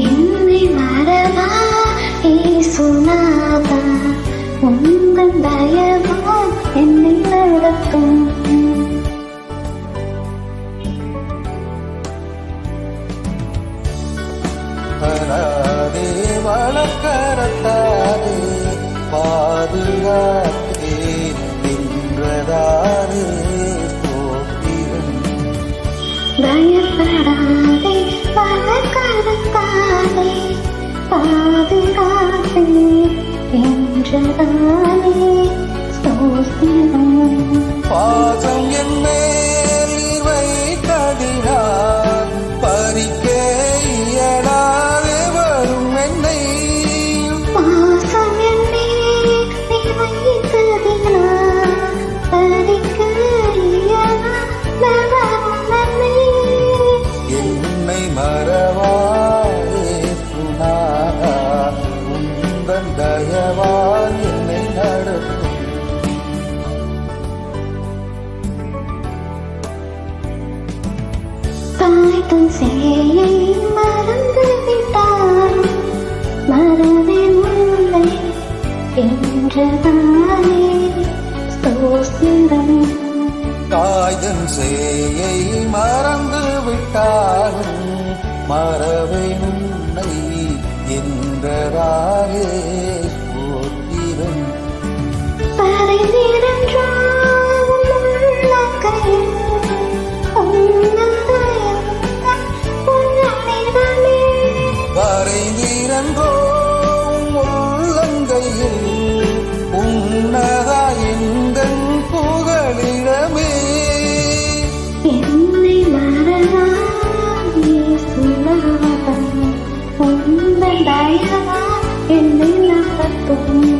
என்னை மறவா ஏசுநாதா, உந்தன் தயவா என்னை நடத்தும். வராதே வளர்க்கரத்தாதே பாதுகாத்தே நின்றதாரே போக்கிரும். பயப்படாதே வளர்க்கரத்தாதே பாதுகாத்தே என்றதானே ஸ்தோத்திரம். பாசம் என் மேல் வைத்ததினால் பறிக்க இயலாதே வரும் என்னை. பாசம் என்னை நீ வைத்ததினால் பறிக்க இயலாதே வரும் என்னை. என்னை மறவாயே சுனாதா, உந்தன் தயவால் என்னை நடத்தும். தாய் தன் சேயை மறந்து விட்டார், மறவேன் உன்னை என்றதானே ஸ்தோத்திரம். தாயன் சேயை மறந்து விட்டாலும் மறவேன் உன்னை என்றதாரே ஸ்தோத்திரம். பரிந்திரன்றோ உள்ளங்கையில் உன்னதமே. வரைந்திரன்றோ உள்ளங்கையில் உன்னதா எங்கள் புகழிடமே. என்னை மறவா இயேசுநாதா, உந்தன் தயவா என்னை நடத்தும்.